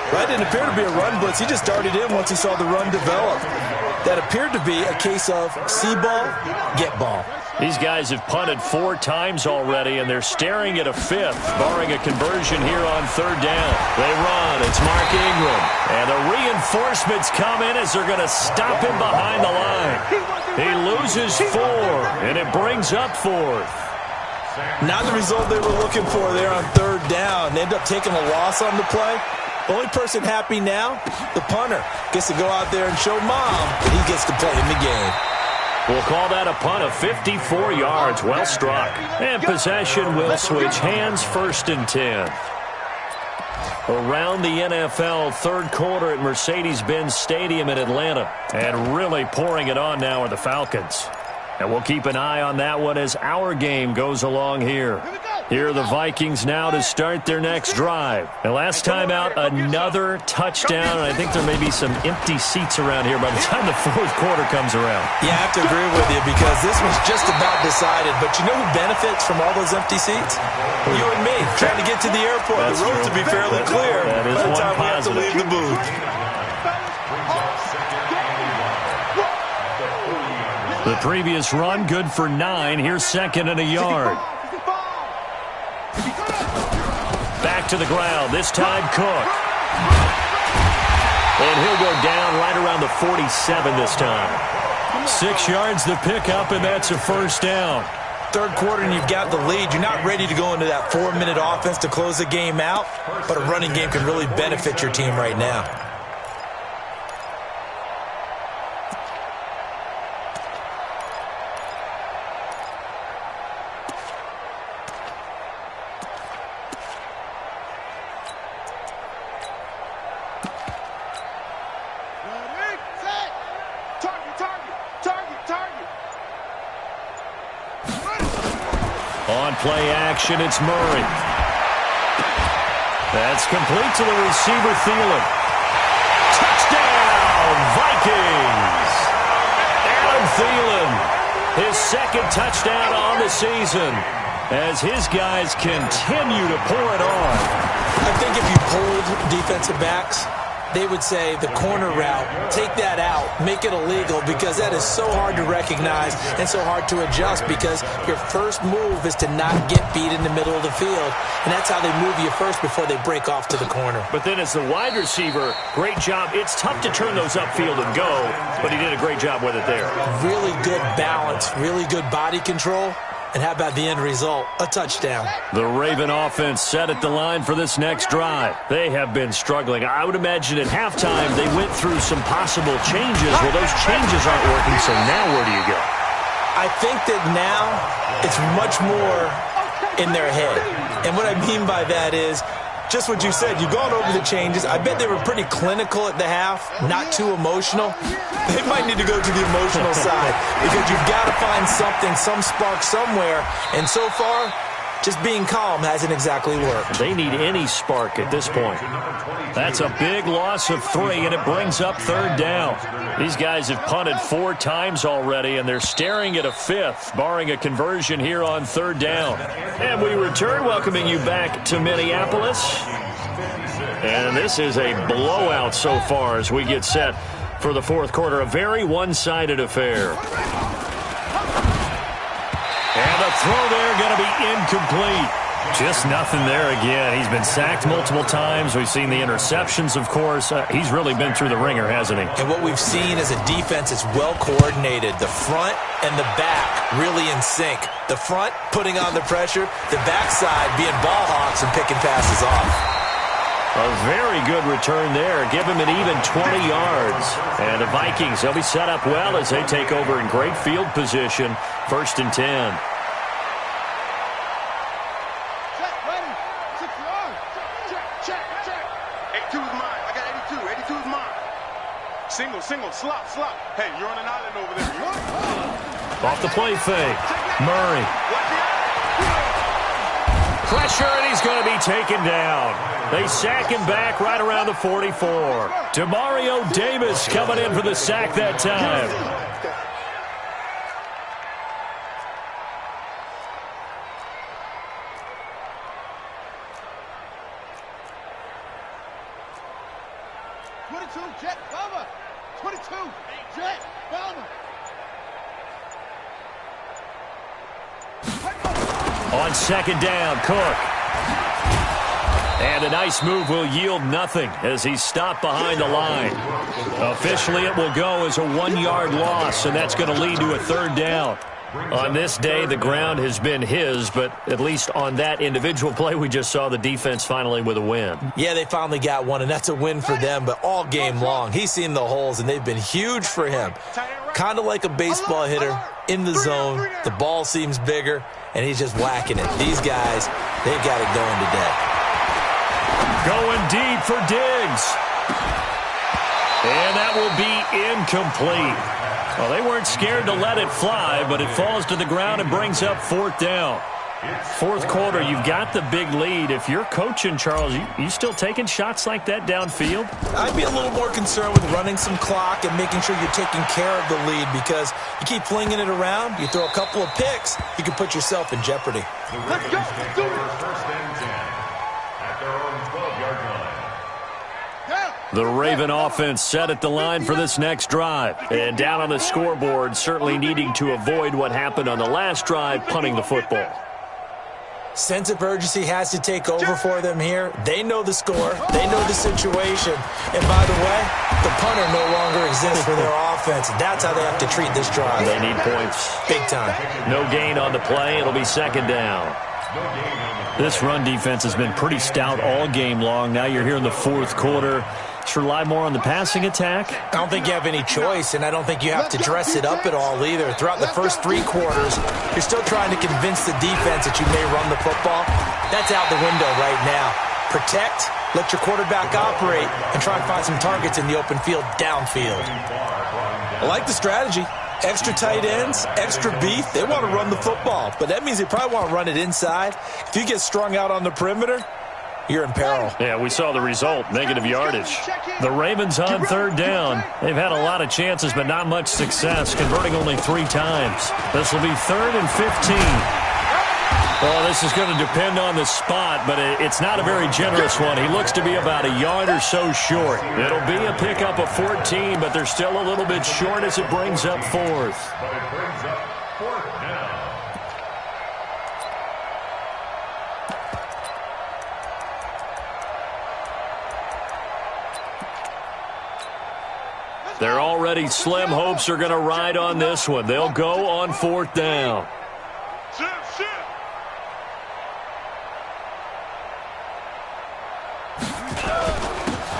That didn't appear to be a run blitz. He just darted in once he saw the run develop. That appeared to be a case of see ball, get ball. These guys have punted 4 times already, and they're staring at a 5th, barring a conversion here on 3rd down. They run. It's Mark Ingram. And the reinforcements come in as they're going to stop him behind the line. He loses 4, and it brings up 4th. Not the result they were looking for there on 3rd down. They end up taking a loss on the play. The only person happy now, the punter, gets to go out there and show mom that he gets to play in the game. We'll call that a punt of 54 yards. Well struck. And possession will switch hands, 1st and 10. Around the NFL, 3rd quarter at Mercedes-Benz Stadium in Atlanta. And really pouring it on now are the Falcons. And we'll keep an eye on that one as our game goes along here. Here are the Vikings now to start their next drive. And last time out, another touchdown. And I think there may be some empty seats around here by the time the 4th quarter comes around. Yeah, I have to agree with you because this was just about decided. But you know who benefits from all those empty seats? You and me, trying to get to the airport. That's the roads will be fairly clear by the one time we have to leave the booth. The previous run, good for 9. Here's 2nd and a yard. Back to the ground, this time Cook. And he'll go down right around the 47 this time. 6 yards the pickup, and that's a 1st down. 3rd quarter and you've got the lead. You're not ready to go into that 4-minute offense to close the game out, but a running game can really benefit your team right now. On play action, it's Murray. That's complete to the receiver, Thielen. Touchdown, Vikings! Adam Thielen, his 2nd touchdown on the season, as his guys continue to pour it on. I think if you pulled defensive backs, they would say the corner route, take that out, make it illegal, because that is so hard to recognize and so hard to adjust because your first move is to not get beat in the middle of the field, and that's how they move you first before they break off to the corner. But then as the wide receiver, great job. It's tough to turn those upfield and go, but he did a great job with it there. Really good balance, really good body control. And how about the end result? A touchdown. The Raven offense set at the line for this next drive. They have been struggling. I would imagine at halftime they went through some possible changes. Well, those changes aren't working, so now where do you go? I think that now it's much more in their head. And what I mean by that is just what you said. You've gone over the changes. I bet they were pretty clinical at the half, not too emotional. They might need to go to the emotional side because you've got to find something, some spark somewhere. And so far, Just being calm hasn't exactly worked. They need any spark at this point. That's a big loss of 3, and it brings up 3rd down. These guys have punted 4 times already, and they're staring at a 5th, barring a conversion here on 3rd down. And we return, welcoming you back to Minneapolis. And this is a blowout so far as we get set for the 4th quarter. A very one-sided affair. And the throw there going to be incomplete. Just nothing there again. He's been sacked multiple times. We've seen the interceptions, of course. He's really been through the ringer, hasn't he? And what we've seen is a defense that's well coordinated. The front and the back really in sync. The front putting on the pressure. The backside being ball hawks and picking passes off. A very good return there. Give him an even 20 yards. And the Vikings, they'll be set up well as they take over in great field position. 1st and 10. Single, slop. Hey, you're on an island over there. Off the play fake. Murray. Pressure, and he's going to be taken down. They sack him back right around the 44. Demario Davis coming in for the sack that time. Jet Bomber. 22, Jet Bomber. On 2nd down, Cook. And a nice move will yield nothing as he's stopped behind the line. Officially, it will go as a 1-yard loss, and that's going to lead to a 3rd down. On this day, the ground has been his, but at least on that individual play, we just saw the defense finally with a win. Yeah, they finally got one, and that's a win for them, but all game long, he's seen the holes, and they've been huge for him. Kind of like a baseball hitter in the zone. The ball seems bigger, and he's just whacking it. These guys, they've got it going today. Going deep for Diggs. And that will be incomplete. Well, they weren't scared to let it fly, but it falls to the ground and brings up 4th down. 4th quarter, you've got the big lead. If you're coaching, Charles, you still taking shots like that downfield? I'd be a little more concerned with running some clock and making sure you're taking care of the lead, because you keep flinging it around, you throw a couple of picks, you can put yourself in jeopardy. Let's go. First and 10 at their own 12-yard line. The Raven offense set at the line for this next drive. And down on the scoreboard, certainly needing to avoid what happened on the last drive, punting the football. Sense of urgency has to take over for them here. They know the score. They know the situation. And by the way, the punter no longer exists for their offense. That's how they have to treat this drive. They need points. Big time. No gain on the play. It'll be 2nd down. This run defense has been pretty stout all game long. Now you're here in the 4th quarter. Just rely more on the passing attack? I don't think you have any choice, and I don't think you have to dress it up at all either. Throughout the first 3 quarters, you're still trying to convince the defense that you may run the football. That's out the window right now. Protect, let your quarterback operate, and try and find some targets in the open field downfield. I like the strategy. Extra tight ends, extra beef. They want to run the football, but that means they probably want to run it inside. If you get strung out on the perimeter, you're in peril. Yeah, we saw the result, negative yardage. The Ravens on 3rd down. They've had a lot of chances, but not much success, converting only 3 times. This will be 3rd and 15. Well, this is going to depend on the spot, but it's not a very generous one. He looks to be about a yard or so short. It'll be a pickup of 14, but they're still a little bit short as it brings up 4th. But it brings up 4th down. Their already slim hopes are going to ride on this one. They'll go on 4th down.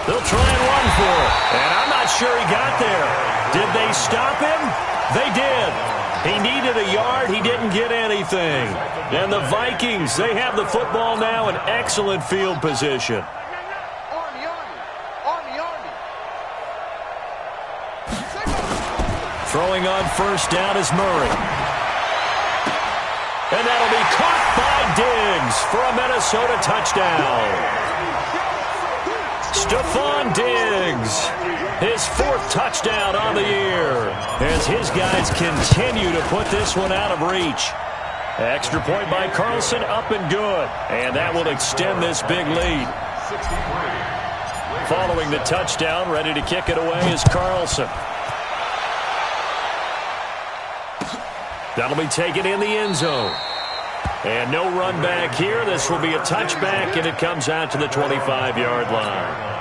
They'll try and run for it. And I'm not sure he got there. Did they stop him? They did. He needed a yard. He didn't get anything. And the Vikings, they have the football now in excellent field position. Throwing on 1st down is Murray. And that'll be caught by Diggs for a Minnesota touchdown. Stephon Diggs, his 4th touchdown on the year, as his guys continue to put this one out of reach. Extra point by Carlson, up and good. And that will extend this big lead. Following the touchdown, ready to kick it away is Carlson. That'll be taken in the end zone. And no run back here. This will be a touchback, and it comes out to the 25-yard line.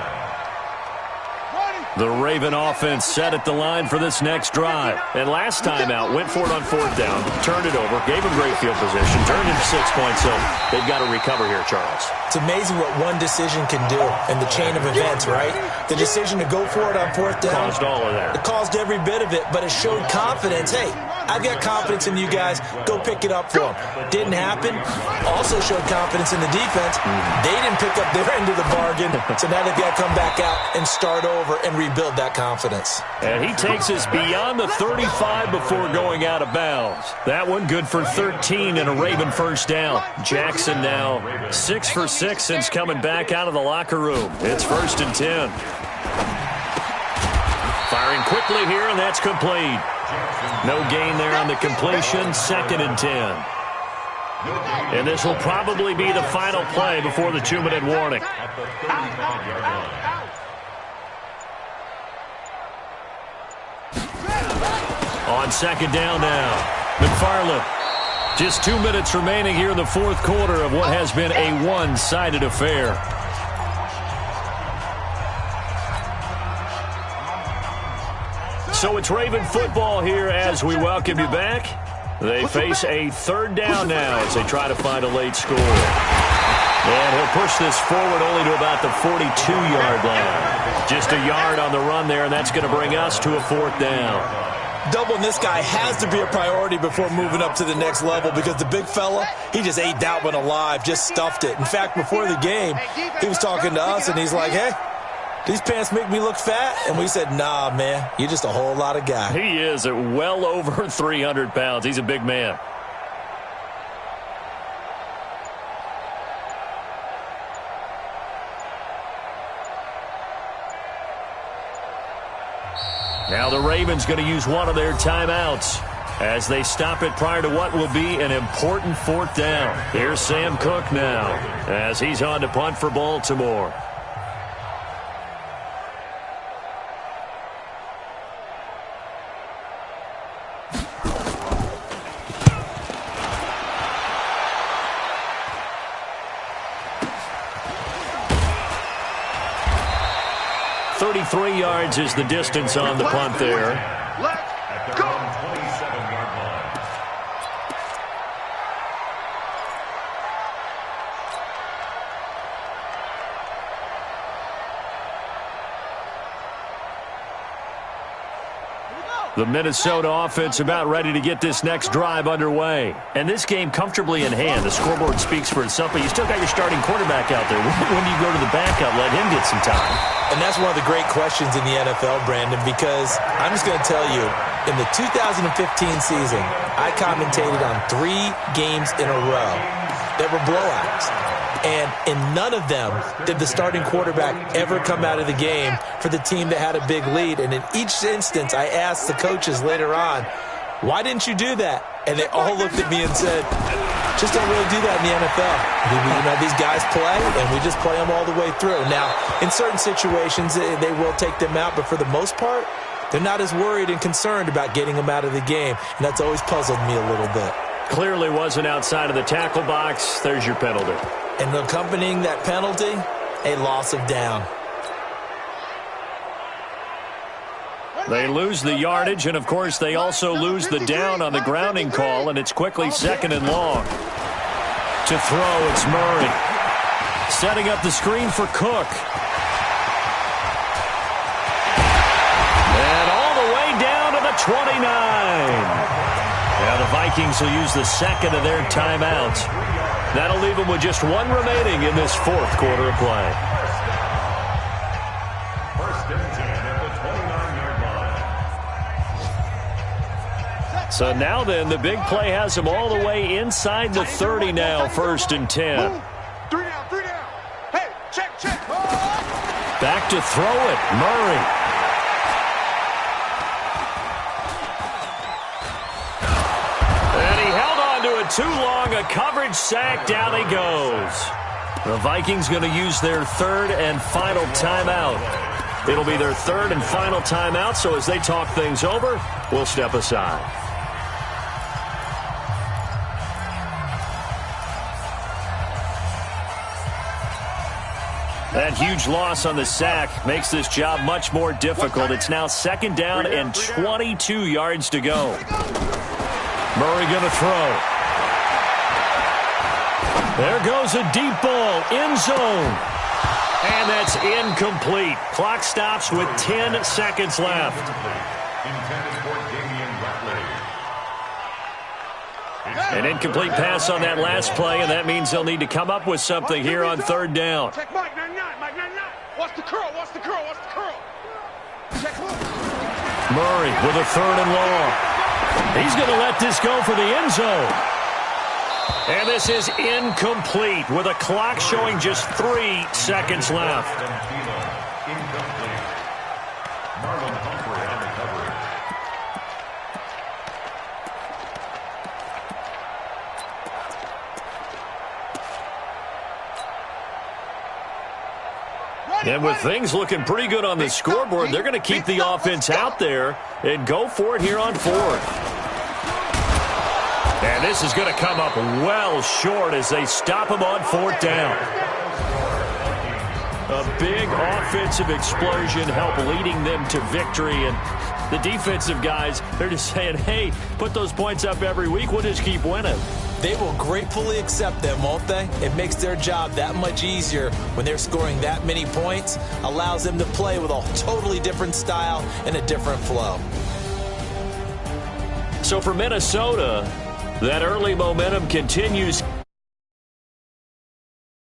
The Raven offense set at the line for this next drive. And last time out, went for it on 4th down, turned it over, gave them great field position, turned into 6 points, so they've got to recover here, Charles. It's amazing what one decision can do in the chain of events, right? The decision to go for it on 4th down. Caused all of that. It caused every bit of it, but it showed confidence. Hey, I've got confidence in you guys. Go pick it up for them. Didn't happen. Also showed confidence in the defense. They didn't pick up their end of the bargain, so now they've got to come back out and start over and rebuild that confidence. And he takes us beyond the 35 before going out of bounds. That one good for 13 and a Raven first down. Jackson now 6 for 6 since coming back out of the locker room. It's 1st and 10. Firing quickly here, and that's complete. No gain there on the completion. 2nd and 10. And this will probably be the final play before the 2-minute warning. On 2nd down now, McFarland. Just 2 minutes remaining here in the 4th quarter of what has been a one-sided affair. So it's Raven football here as we welcome you back. They face a 3rd down now as they try to find a late score. And he'll push this forward only to about the 42-yard line. Just a yard on the run there, and that's going to bring us to a 4th down. Doubling this guy has to be a priority before moving up to the next level because the big fella, he just ate that one alive, just stuffed it. In fact, before the game, he was talking to us, and he's like, hey, these pants make me look fat? And we said, nah, man, you're just a whole lot of guy. He is at well over 300 pounds. He's a big man. Now the Ravens going to use one of their timeouts as they stop it prior to what will be an important 4th down. Here's Sam Cook now as he's on to punt for Baltimore. Three yards is the distance on the punt there. Let's go. 27-yard line. The Minnesota offense about ready to get this next drive underway. And this game comfortably in hand. The scoreboard speaks for itself, but you still got your starting quarterback out there. When do you go to the backup, let him get some time? And that's one of the great questions in the NFL, Brandon, because I'm just going to tell you, in the 2015 season, I commentated on 3 games in a row that were blowouts. And in none of them did the starting quarterback ever come out of the game for the team that had a big lead. And in each instance, I asked the coaches later on, why didn't you do that? And they all looked at me and said, just don't really do that in the NFL. You know, these guys play, and we just play them all the way through. Now, in certain situations, they will take them out, but for the most part, they're not as worried and concerned about getting them out of the game, and that's always puzzled me a little bit. Clearly wasn't outside of the tackle box. There's your penalty. And accompanying that penalty, a loss of down. They lose the yardage, and, of course, they also lose the down on the grounding call, and it's quickly 2nd and long. To throw, it's Murray. Setting up the screen for Cook. And all the way down to the 29. Now the Vikings will use the 2nd of their timeouts. That'll leave them with just 1 remaining in this 4th quarter of play. So now then, the big play has them all the way inside the 30 now, 1st and 10. 3 down, 3 down. Hey, check. Back to throw it, Murray. And he held on to it too long, a coverage sack, down he goes. The Vikings going to use their 3rd and final timeout. It'll be their 3rd and final timeout, so as they talk things over, we'll step aside. That huge loss on the sack makes this job much more difficult. It's now 2nd down and 22 yards to go. Murray going to throw. There goes a deep ball, end zone. And that's incomplete. Clock stops with 10 seconds left. An incomplete pass on that last play, and that means they'll need to come up with something here on 3rd down. Check Mike, 9-9. Watch the curl. Check Murray with a 3rd and long. He's going to let this go for the end zone. And this is incomplete with a clock showing just 3 seconds left. And with things looking pretty good on the scoreboard, they're going to keep the offense out there and go for it here on 4th. And this is going to come up well short as they stop him on 4th down. A big offensive explosion helped leading them to victory. And the defensive guys, they're just saying, hey, put those points up every week. We'll just keep winning. They will gratefully accept them, won't they? It makes their job that much easier when they're scoring that many points. Allows them to play with a totally different style and a different flow. So for Minnesota, that early momentum continues.